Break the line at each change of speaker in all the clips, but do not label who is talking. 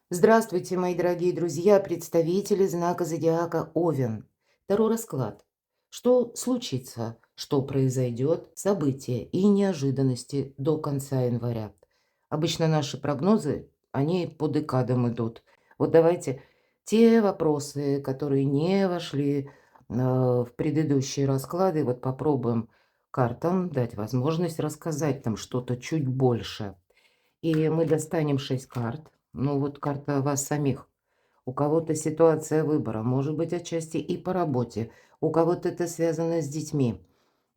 Здравствуйте, мои дорогие друзья, представители знака зодиака Овен. Второй расклад. Что случится, что произойдет, события и неожиданности до конца января. Обычно наши прогнозы, они по декадам идут. Вот давайте те вопросы, которые не вошли в предыдущие расклады, вот попробуем картам дать возможность рассказать там что-то чуть больше. И мы достанем 6 карт. Ну, вот карта вас самих. У кого-то ситуация выбора, может быть, отчасти и по работе. У кого-то это связано с детьми,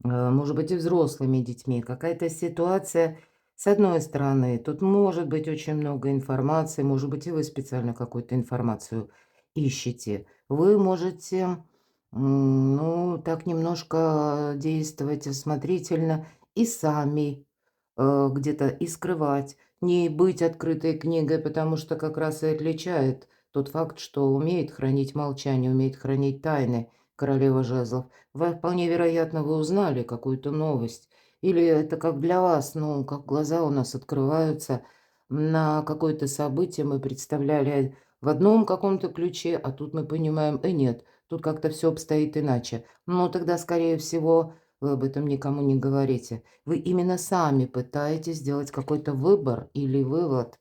может быть, и взрослыми детьми. Какая-то ситуация, с одной стороны, тут может быть очень много информации, может быть, и вы специально какую-то информацию ищете. Вы можете, ну, так немножко действовать осмотрительно и сами где-то и скрывать, не быть открытой книгой, потому что как раз и отличает тот факт, что умеет хранить молчание, умеет хранить тайны королева жезлов. Вполне вероятно, вы узнали какую-то новость. Или это как для вас, ну, как глаза у нас открываются на какое-то событие, мы представляли в одном каком-то ключе, а тут мы понимаем, нет, тут как-то все обстоит иначе. Но тогда, скорее всего, вы об этом никому не говорите. Вы именно сами пытаетесь сделать какой-то выбор или вывод.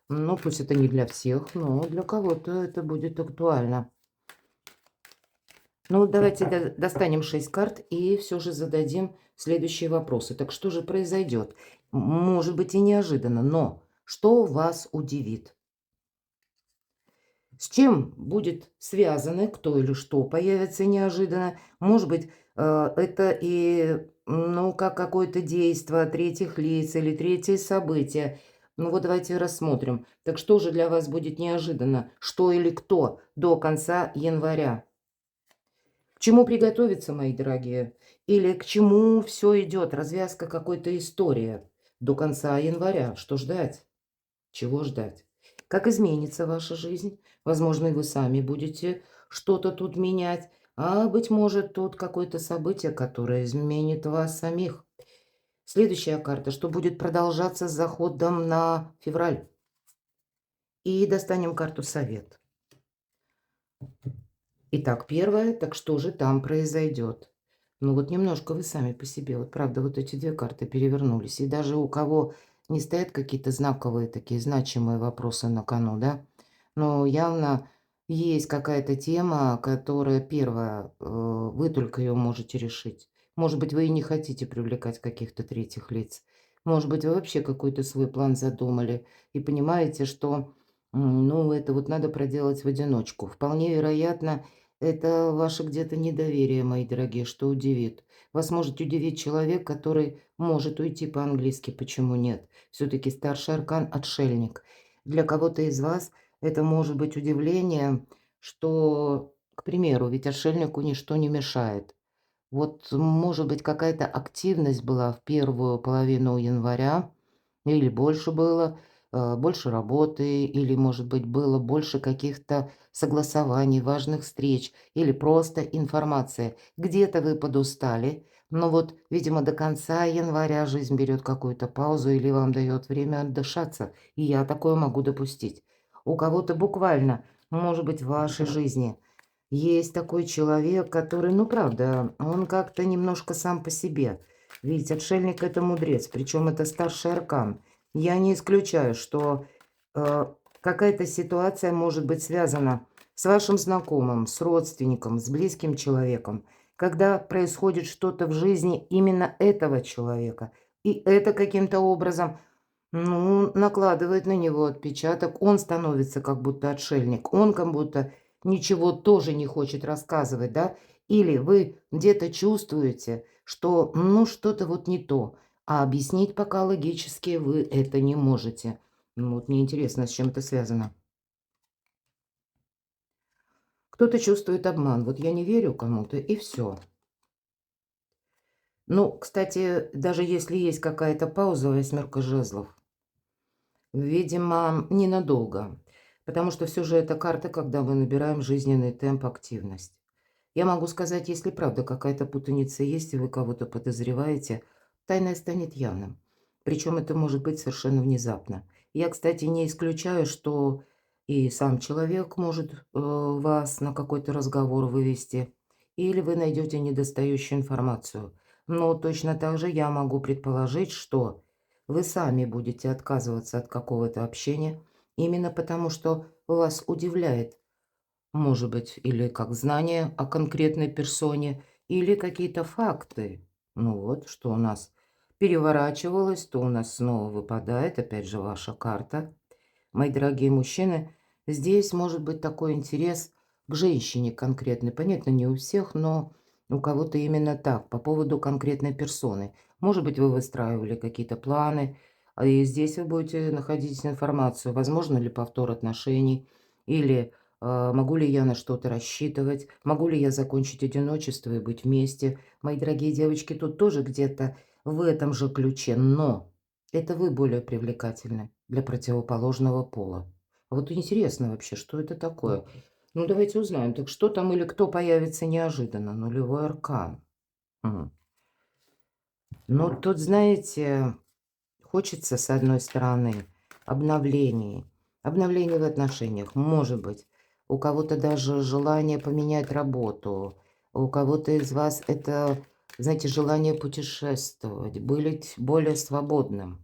Ну, пусть это не для всех, но для кого-то это будет актуально. Ну, давайте достанем 6 карт и все же зададим следующие вопросы. Так что же произойдет? Может быть и неожиданно, но что вас удивит? С чем будет связано, кто или что появится неожиданно? Может быть, это и, ну, как какое-то действие третьих лиц или третье событие. Ну вот давайте рассмотрим. Так что же для вас будет неожиданно? Что или кто до конца января? К чему приготовиться, мои дорогие? Или к чему все идет? Развязка какой-то истории до конца января. Что ждать? Чего ждать? Как изменится ваша жизнь? Возможно, и вы сами будете что-то тут менять, а, быть может, тут какое-то событие, которое изменит вас самих. Следующая карта, что будет продолжаться с заходом на февраль. И достанем карту совет. Итак, первое, так что же там произойдет? Ну вот немножко вы сами по себе. Вот правда, вот эти две карты перевернулись. И даже у кого не стоят какие-то знаковые такие значимые вопросы на кону, да, но явно есть какая-то тема, которая первая, вы только ее можете решить. Может быть, вы и не хотите привлекать каких-то третьих лиц. Может быть, вы вообще какой-то свой план задумали и понимаете, что, ну, это вот надо проделать в одиночку. Вполне вероятно, это ваше где-то недоверие, мои дорогие, что удивит. Вас может удивить человек, который может уйти по-английски. Почему нет? Все-таки старший аркан– отшельник. Для кого-то из вас это может быть удивление, что, к примеру, ведь отшельнику ничто не мешает. Вот, может быть, какая-то активность была в первую половину января или больше было, больше работы, или, может быть, было больше каких-то согласований, важных встреч, или просто информация. Где-то вы подустали, но вот, видимо, до конца января жизнь берет какую-то паузу или вам дает время отдышаться, и я такое могу допустить. У кого-то буквально, может быть, в вашей жизни есть такой человек, который, ну, правда, он как-то немножко сам по себе. Видите, отшельник– это мудрец, причем это старший аркан. Я не исключаю, что э, какая-то ситуация может быть связана с вашим знакомым, с родственником, с близким человеком, когда происходит что-то в жизни именно этого человека. И это каким-то образом, ну, накладывает на него отпечаток. Он становится как будто отшельник, он как будто ничего тоже не хочет рассказывать, да? Или вы где-то чувствуете, что, ну, что-то вот не то, а объяснить пока логически вы это не можете. Ну, вот мне интересно, с чем это связано. Кто-то чувствует обман. Вот я не верю кому-то, и все. Ну, кстати, даже если есть какая-то пауза, восьмерка жезлов, видимо, ненадолго. Потому что все же это карта, когда мы набираем жизненный темп, активность. Я могу сказать, если правда какая-то путаница есть, и вы кого-то подозреваете, тайное станет явным. Причем это может быть совершенно внезапно. Я, кстати, не исключаю, что И сам человек может вас на какой-то разговор вывести, или вы найдете недостающую информацию. Но точно так же я могу предположить, что вы сами будете отказываться от какого-то общения, именно потому что вас удивляет, может быть, или как знание о конкретной персоне, или какие-то факты. Ну вот, что у нас переворачивалось, то у нас снова выпадает, опять же, ваша карта. Мои дорогие мужчины, здесь может быть такой интерес к женщине конкретной. Понятно, не у всех, но у кого-то именно так, по поводу конкретной персоны. Может быть, вы выстраивали какие-то планы, и здесь вы будете находить информацию, возможно ли повтор отношений, или могу ли я на что-то рассчитывать, могу ли я закончить одиночество и быть вместе. Мои дорогие девочки, тут тоже где-то в этом же ключе, но это вы более привлекательны для противоположного пола. А вот интересно вообще, что это такое? Ну, давайте узнаем. Так что там или кто появится неожиданно? Нулевой аркан. Мгм. Ну, тут, знаете, хочется, с одной стороны, обновлений. Обновлений в отношениях, может быть. У кого-то даже желание поменять работу. У кого-то из вас это, знаете, желание путешествовать, быть более свободным.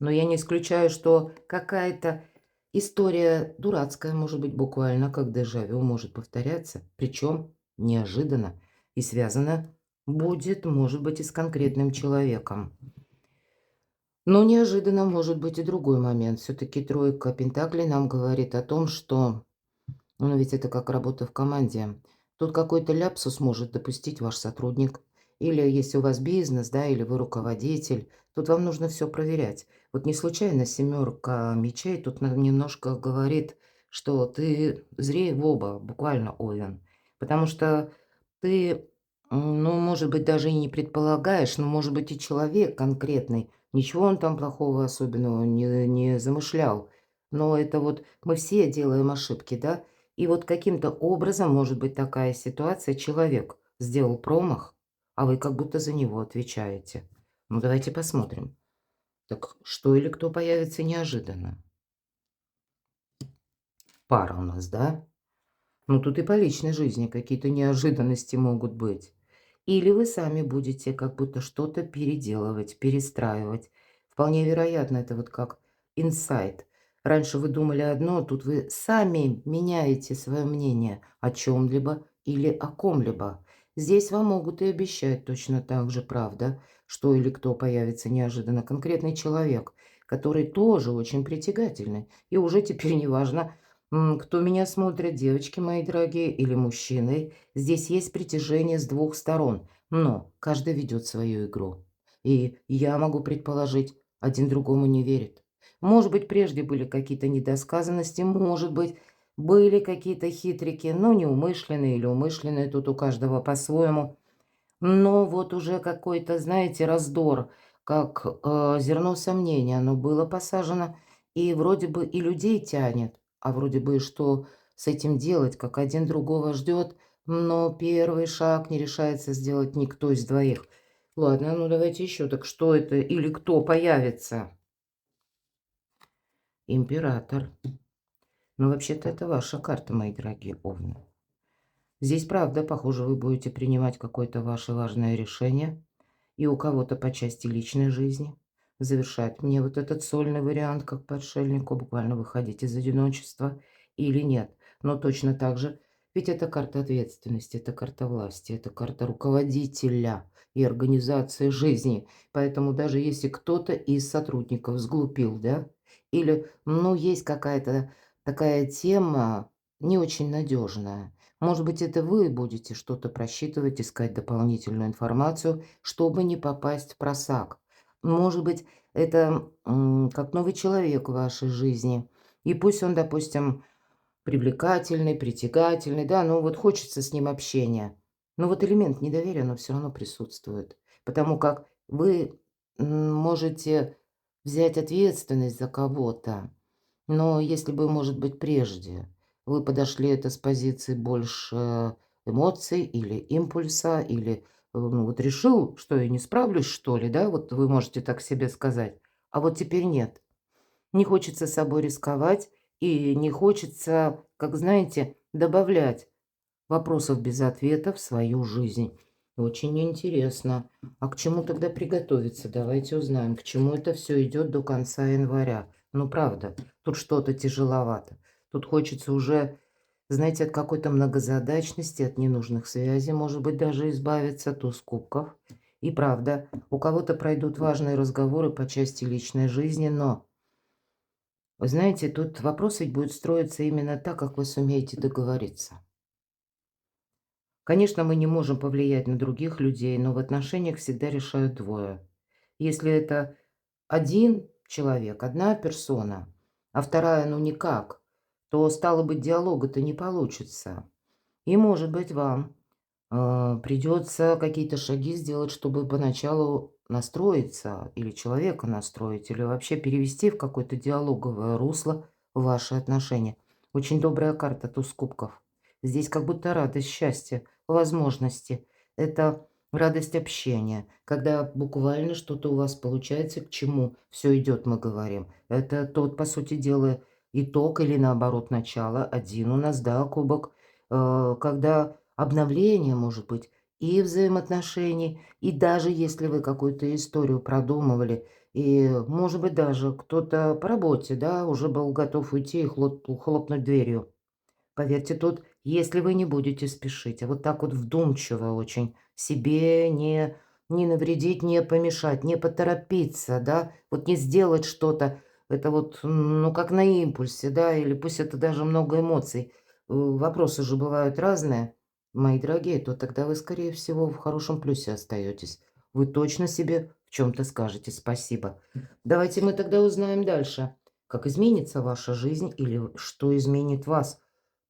Но я не исключаю, что какая-то история дурацкая, может быть, буквально как дежавю, может повторяться, причем неожиданно и связана будет, может быть, и с конкретным человеком. Но неожиданно может быть и другой момент. Все-таки тройка пентаклей нам говорит о том, что ну, ведь это как работа в команде. Тут какой-то ляпсус может допустить ваш сотрудник. Или если у вас бизнес, да, или вы руководитель, тут вам нужно все проверять. Вот не случайно семерка мечей тут нам немножко говорит, что ты зрей в оба, буквально, Овен. Потому что ты, ну, может быть, даже и не предполагаешь, но, может быть, и человек конкретный, ничего он там плохого особенного не замышлял. Но это вот мы все делаем ошибки, да, и вот каким-то образом, может быть, такая ситуация, человек сделал промах, а вы как будто за него отвечаете. Ну, давайте посмотрим. Так что или кто появится неожиданно? Пара у нас, да? Ну, тут и по личной жизни какие-то неожиданности могут быть. Или вы сами будете как будто что-то переделывать, перестраивать. Вполне вероятно, это вот как инсайт. Раньше вы думали одно, а тут вы сами меняете свое мнение о чем-либо или о ком-либо. Здесь вам могут и обещать точно так же, правда, что или кто появится неожиданно. Конкретный человек, который тоже очень притягательный. И уже теперь не важно, кто меня смотрит, девочки мои дорогие или мужчины. Здесь есть притяжение с двух сторон, но каждый ведет свою игру. И я могу предположить, один другому не верит. Может быть, прежде были какие-то недосказанности, может быть, были какие-то хитрики, но неумышленные или умышленные, тут у каждого по-своему. Но вот уже какой-то, знаете, раздор, как зерно сомнения, оно было посажено, и вроде бы и людей тянет, а вроде бы и что с этим делать, как один другого ждет, но первый шаг не решается сделать никто из двоих. Ладно, ну давайте еще. Так что это или кто появится? Император. Ну, вообще-то это ваша карта, мои дорогие овны. Здесь, правда, похоже, вы будете принимать какое-то ваше важное решение. И у кого-то по части личной жизни. Завершать мне вот этот сольный вариант, как по отшельнику, буквально выходить из одиночества или нет. Но точно так же, ведь это карта ответственности, это карта власти, это карта руководителя и организации жизни. Поэтому даже если кто-то из сотрудников сглупил, да, или, ну, есть какая-то такая тема не очень надежная, может быть, это вы будете что-то просчитывать, искать дополнительную информацию, чтобы не попасть в просак. Может быть, это как новый человек в вашей жизни. И пусть он, допустим, привлекательный, притягательный, да, но вот хочется с ним общения. Но вот элемент недоверия, но все равно присутствует. Потому как вы можете взять ответственность за кого-то, но если бы, может быть, прежде вы подошли это с позиции больше эмоций или импульса, или ну, вот решил, что я не справлюсь, что ли, да, вот вы можете так себе сказать, а вот теперь нет. Не хочется собой рисковать, и не хочется, как знаете, добавлять вопросов без ответа в свою жизнь. Очень интересно. А к чему тогда приготовиться? Давайте узнаем, к чему это все идет до конца января. Ну, правда, тут что-то тяжеловато. Тут хочется уже, знаете, от какой-то многозадачности, от ненужных связей, может быть, даже избавиться, туз кубков. И правда, у кого-то пройдут важные разговоры по части личной жизни, но, вы знаете, тут вопрос ведь будет строиться именно так, как вы сумеете договориться. Конечно, мы не можем повлиять на других людей, но в отношениях всегда решают двое. Если это один человек, одна персона, а вторая ну никак, то стало быть диалога-то не получится. И может быть вам придется какие-то шаги сделать, чтобы поначалу настроиться или человека настроить, или вообще перевести в какое-то диалоговое русло ваши отношения. Очень добрая карта туз кубков. Здесь как будто радость, счастье, возможности. Это радость общения, когда буквально что-то у вас получается, к чему все идет, мы говорим. Это тот, по сути дела, итог или наоборот начало. Один у нас, да, кубок, когда обновление может быть и взаимоотношений, и даже если вы какую-то историю продумывали, и, может быть, даже кто-то по работе, да, уже был готов уйти и хлопнуть дверью. Поверьте, тут, если вы не будете спешить, а вот так вот вдумчиво очень, себе не навредить, не помешать, не поторопиться, да, вот не сделать что-то, это вот, ну, как на импульсе, да, или пусть это даже много эмоций. Вопросы же бывают разные, мои дорогие, то тогда вы, скорее всего, в хорошем плюсе остаетесь. Вы точно себе в чем-то скажете спасибо. Давайте мы тогда узнаем дальше, как изменится ваша жизнь или что изменит вас.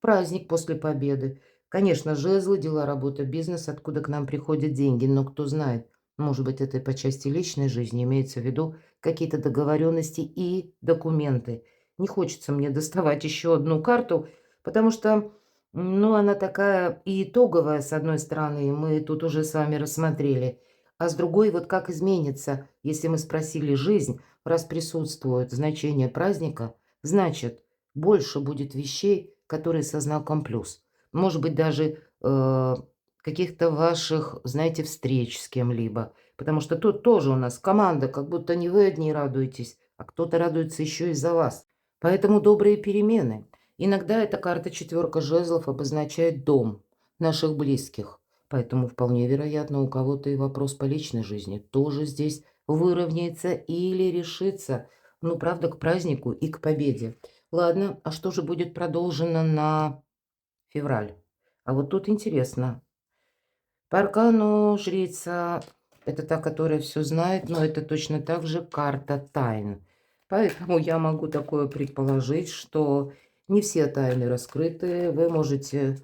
Праздник после победы. Конечно, жезлы, дела, работа, бизнес, откуда к нам приходят деньги. Но кто знает, может быть, это по части личной жизни имеется в виду какие-то договоренности и документы. Не хочется мне доставать еще одну карту, потому что, ну, она такая и итоговая, с одной стороны, и мы тут уже с вами рассмотрели. А с другой, вот как изменится, если мы спросили жизнь, раз присутствует значение праздника, значит, больше будет вещей, которые со знаком плюс. Может быть, даже, каких-то ваших, знаете, встреч с кем-либо. Потому что тут тоже у нас команда, как будто не вы одни радуетесь, а кто-то радуется еще и за вас. Поэтому добрые перемены. Иногда эта карта четверка жезлов обозначает дом наших близких. Поэтому вполне вероятно, у кого-то и вопрос по личной жизни тоже здесь выровняется или решится. Ну, правда, к празднику и к победе. Ладно, а что же будет продолжено на февраль? А вот тут интересно. По аркану жрица — это та, которая все знает, но это точно так же карта тайн. Поэтому я могу такое предположить, что не все тайны раскрыты. Вы можете,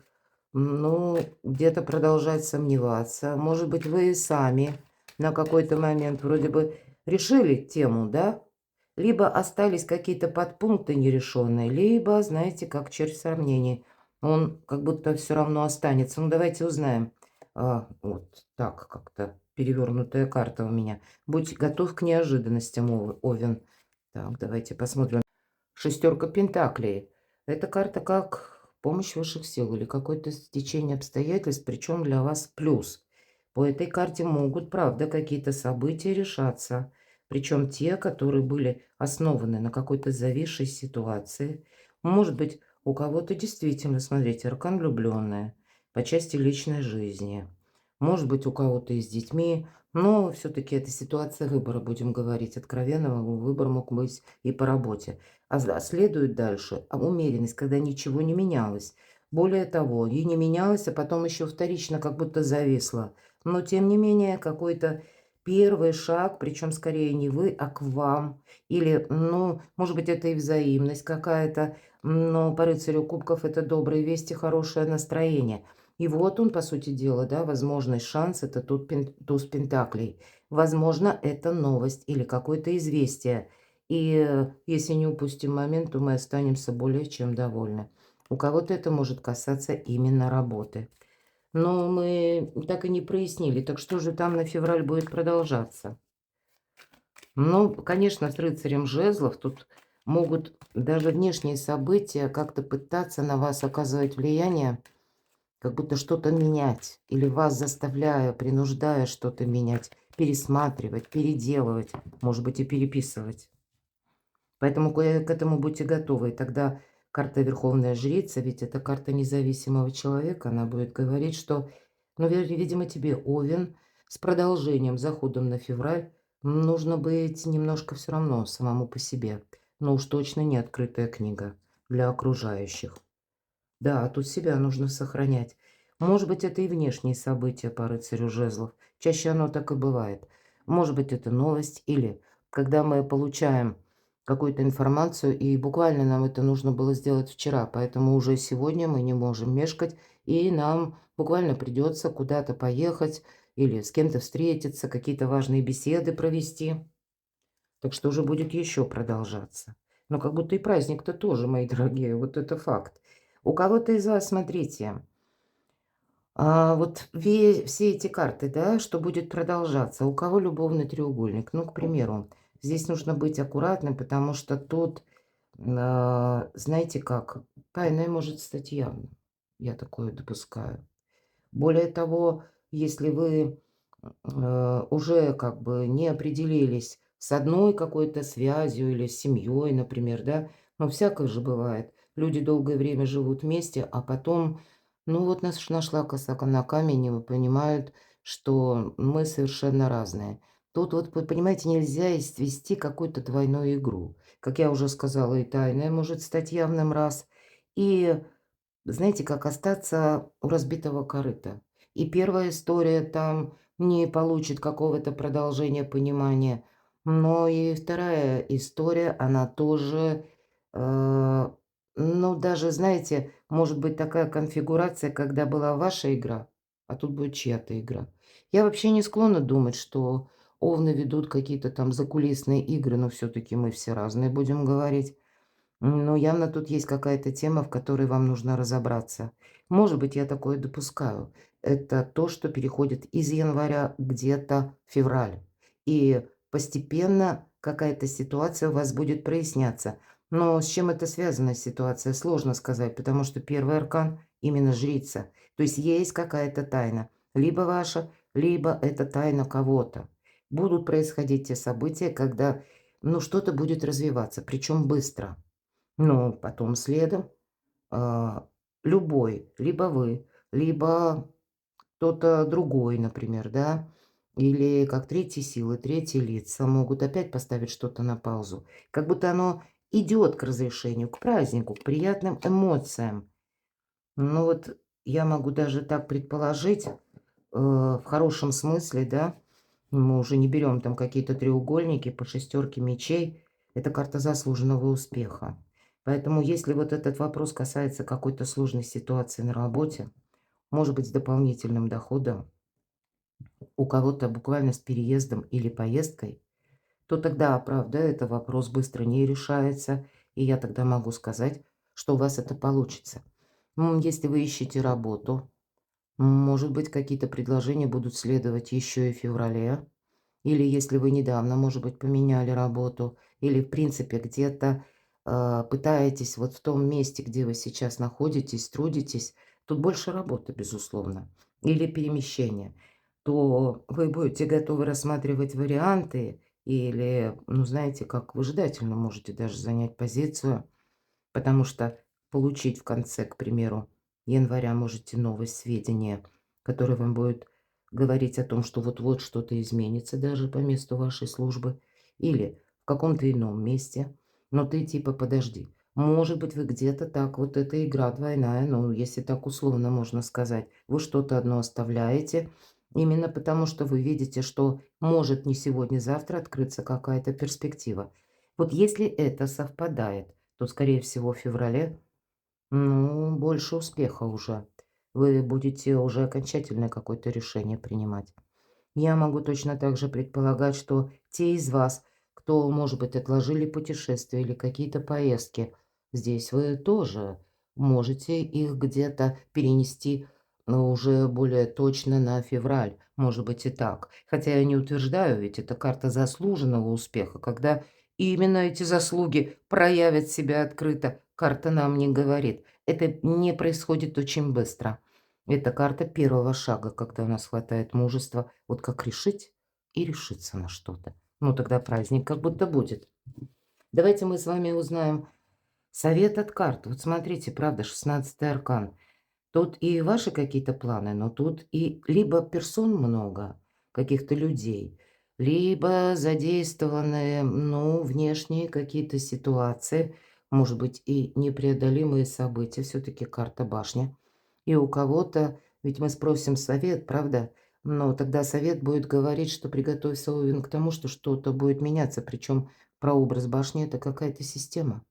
ну, где-то продолжать сомневаться. Может быть, вы и сами на какой-то момент вроде бы решили тему, да? Либо остались какие-то подпункты нерешенные, либо, знаете, как червь сомнений. Он как будто все равно останется. Ну, давайте узнаем. Вот так как-то перевернутая карта у меня. Будь готов к неожиданностям, Овен. Так, давайте посмотрим. Шестерка пентаклей. Это карта как помощь высших сил или какое-то стечение обстоятельств, причем для вас плюс. По этой карте могут, правда, какие-то события решаться. Причем те, которые были основаны на какой-то зависшей ситуации. Может быть, у кого-то действительно, смотрите, аркан влюбленная по части личной жизни. Может быть, у кого-то и с детьми, но все-таки это ситуация выбора, будем говорить откровенного. Выбор мог быть и по работе. Следует дальше умеренность, когда ничего не менялось. Более того, и не менялось, а потом еще вторично как будто зависло. Но тем не менее какой-то первый шаг, причем скорее не вы, а к вам. Или, ну, может быть, это и взаимность какая-то, но по рыцарю кубков это добрые вести, хорошее настроение. И вот он, по сути дела, да, возможность, шанс — это тут туз пентаклей. Возможно, это новость или какое-то известие. И если не упустим момент, то мы останемся более чем довольны. У кого-то это может касаться именно работы. Но мы так и не прояснили. Так что же там на февраль будет продолжаться? Ну, конечно, с рыцарем жезлов тут Могут даже внешние события как-то пытаться на вас оказывать влияние, как будто что-то менять или вас заставляя, принуждая что-то менять, пересматривать, переделывать, может быть, и переписывать. Поэтому к этому будьте готовы. И тогда карта Верховная Жрица, ведь это карта независимого человека, она будет говорить, что, ну, видимо, тебе, Овен, с продолжением, заходом на февраль, нужно быть немножко все равно самому по себе. Но уж точно не открытая книга для окружающих. Да, тут себя нужно сохранять. Может быть, это и внешние события по рыцарю жезлов. Чаще оно так и бывает. Может быть, это новость или когда мы получаем какую-то информацию, и буквально нам это нужно было сделать вчера, поэтому уже сегодня мы не можем мешкать, и нам буквально придется куда-то поехать или с кем-то встретиться, какие-то важные беседы провести. Так что уже будет еще продолжаться. Но как будто и праздник-то тоже, мои дорогие, вот это факт. У кого-то из вас, смотрите, вот все эти карты, да, что будет продолжаться. У кого любовный треугольник? Ну, к примеру, здесь нужно быть аккуратным, потому что тут, знаете как, тайное может стать явным. Я такое допускаю. Более того, если вы уже как бы не определились с одной какой-то связью или с семьей, например, да, ну, всякое же бывает. Люди долгое время живут вместе, а потом, ну, вот нашла коса на камень, и вы понимают, что мы совершенно разные. Тут вот, вы понимаете, нельзя вести какую-то двойную игру. Как я уже сказала, и тайное может стать явным раз, и знаете, как остаться у разбитого корыта. И первая история там не получит какого-то продолжения понимания, но и вторая история, она тоже, э, ну, даже, знаете, может быть такая конфигурация, когда была ваша игра, а тут будет чья-то игра. Я вообще не склонна думать, что овны ведут какие-то там закулисные игры, но все-таки мы все разные, будем говорить. Ну, явно тут есть какая-то тема, в которой вам нужно разобраться. Может быть, я такое допускаю. Это то, что переходит из января где-то в февраль. И постепенно какая-то ситуация у вас будет проясняться. Но с чем это связана ситуация, сложно сказать, потому что первый аркан именно жрица. То есть какая-то тайна. Либо ваша, либо это тайна кого-то. Будут происходить те события, когда, ну, что-то будет развиваться, причем быстро. Ну, потом следом, а, любой, либо вы, либо кто-то другой, например, да, или как третьи силы, третьи лица могут опять поставить что-то на паузу. Как будто оно идет к разрешению, к празднику, к приятным эмоциям. Ну вот я могу даже так предположить, в хорошем смысле, да, мы уже не берем там какие-то треугольники по шестерке мечей. Это карта заслуженного успеха. Поэтому если вот этот вопрос касается какой-то сложной ситуации на работе, может быть, с дополнительным доходом, у кого-то буквально с переездом или поездкой, то тогда, правда, это вопрос быстро не решается, и я тогда могу сказать, что у вас это получится. Если вы ищете работу, может быть, какие-то предложения будут следовать еще и в феврале. Или если вы недавно, может быть, поменяли работу, или, в принципе, где-то пытаетесь вот в том месте, где вы сейчас находитесь, трудитесь, тут больше работы, безусловно, или перемещение, то вы будете готовы рассматривать варианты или, ну, знаете, как выжидательно можете даже занять позицию, потому что получить в конце, к примеру, января можете новые сведения, которые вам будут говорить о том, что вот-вот что-то изменится даже по месту вашей службы или в каком-то ином месте. Но ты типа подожди. Может быть, вы где-то так, вот эта игра двойная, ну, если так условно можно сказать, вы что-то одно оставляете, именно потому что вы видите, что может не сегодня-завтра открыться какая-то перспектива. Вот если это совпадает, то, скорее всего, в феврале, ну, больше успеха уже. Вы будете уже окончательное какое-то решение принимать. Я могу точно так же предполагать, что те из вас, кто, может быть, отложили путешествия или какие-то поездки, здесь вы тоже можете их где-то перенести, но уже более точно на февраль. Может быть и так. Хотя я не утверждаю, ведь это карта заслуженного успеха, когда И именно эти заслуги проявят себя открыто. Карта нам не говорит. Это не происходит очень быстро. Это карта первого шага, когда у нас хватает мужества, вот как решить и решиться на что-то. Ну, тогда праздник как будто будет. Давайте мы с вами узнаем совет от карт. Вот смотрите, правда, 16-й аркан. Тут и ваши какие-то планы, но тут и либо персон много, каких-то людей, либо задействованы, ну, внешние какие-то ситуации, может быть, и непреодолимые события. Все-таки карта башня. И у кого-то, ведь мы спросим совет, правда? Но тогда совет будет говорить, что приготовься, Овен, к тому, что что-то будет меняться. Причем прообраз башни– это какая-то система.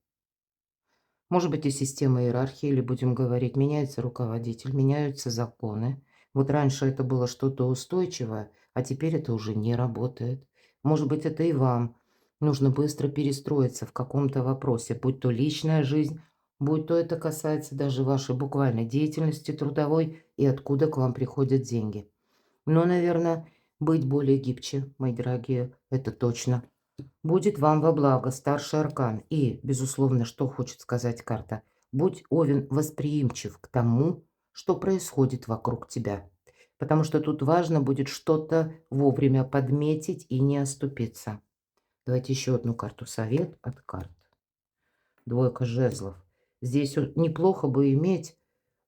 Может быть, и система иерархии, или будем говорить, меняется руководитель, меняются законы. Вот раньше это было что-то устойчивое, а теперь это уже не работает. Может быть, это и вам нужно быстро перестроиться в каком-то вопросе, будь то личная жизнь, будь то это касается даже вашей буквальной деятельности трудовой и откуда к вам приходят деньги. Но, наверное, быть более гибче, мои дорогие, это точно. Будет вам во благо старший аркан. И, безусловно, что хочет сказать карта? Будь, Овен, восприимчив к тому, что происходит вокруг тебя. Потому что тут важно будет что-то вовремя подметить и не оступиться. Давайте еще одну карту. Совет от карт. Двойка жезлов. Здесь вот неплохо бы иметь,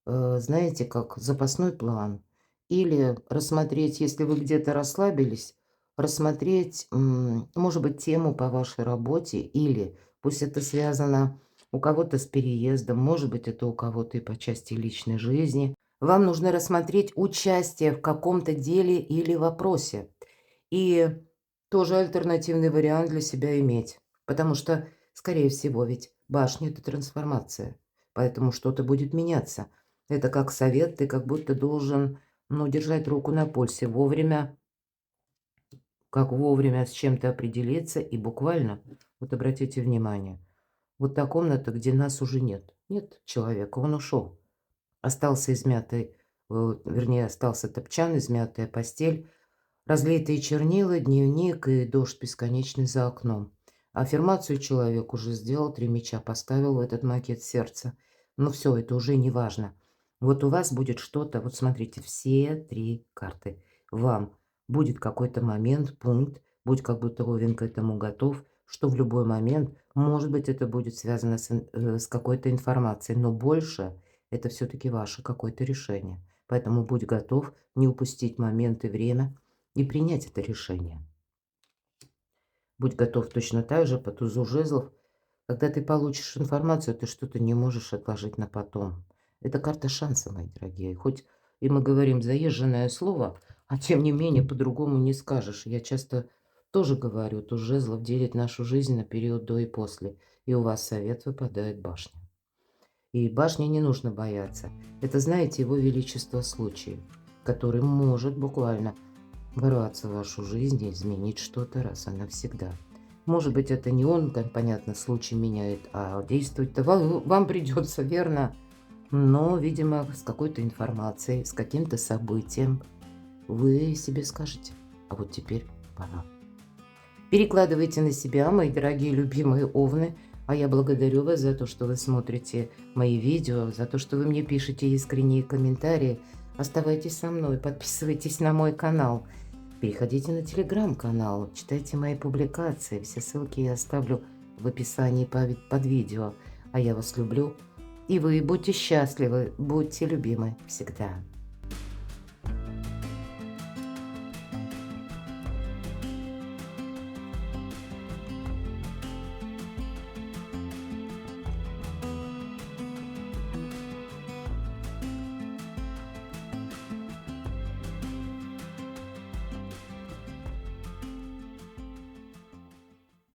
знаете, как запасной план. Или рассмотреть, если вы где-то расслабились, рассмотреть, может быть, тему по вашей работе, или пусть это связано у кого-то с переездом, может быть, это у кого-то и по части личной жизни. Вам нужно рассмотреть участие в каком-то деле или вопросе. И тоже альтернативный вариант для себя иметь. Потому что, скорее всего, ведь башня– это трансформация. Поэтому что-то будет меняться. Это как совет, ты как будто должен, ну, держать руку на пульсе, вовремя, как вовремя с чем-то определиться и буквально, вот обратите внимание, вот та комната, где нас уже нет. Нет человека, он ушел. Остался измятый, вернее, остался топчан, измятая постель, разлитые чернила, дневник и дождь бесконечный за окном. Аффирмацию человек уже сделал, 3 меча поставил в этот макет сердца. Но все, это уже не важно. Вот у вас будет что-то, вот смотрите, все 3 карты. Вам будет какой-то момент, пункт, будь как будто Овен к этому готов, что в любой момент, может быть, это будет связано с какой-то информацией, но больше это все-таки ваше какое-то решение. Поэтому будь готов не упустить момент и время, и принять это решение. Будь готов точно так же по тузу жезлов. Когда ты получишь информацию, ты что-то не можешь отложить на потом. Это карта шанса, мои дорогие. Хоть и мы говорим заезженное слово, а тем не менее по-другому не скажешь. Я часто тоже говорю, туз жезлов делит нашу жизнь на период до и после. И у вас совет выпадает башня. И башни не нужно бояться. Это, знаете, его величество случай, который может буквально ворваться в вашу жизнь и изменить что-то раз и навсегда. Может быть, это не он, как понятно, случай меняет, а действовать-то вам придется, верно? Но, видимо, с какой-то информацией, с каким-то событием вы себе скажете, а вот теперь пора. Перекладывайте на себя, мои дорогие любимые овны. А я благодарю вас за то, что вы смотрите мои видео, за то, что вы мне пишете искренние комментарии. Оставайтесь со мной, подписывайтесь на мой канал. Переходите на телеграм-канал, читайте мои публикации. Все ссылки я оставлю в описании под видео. А я вас люблю. И вы будьте счастливы, будьте любимы всегда.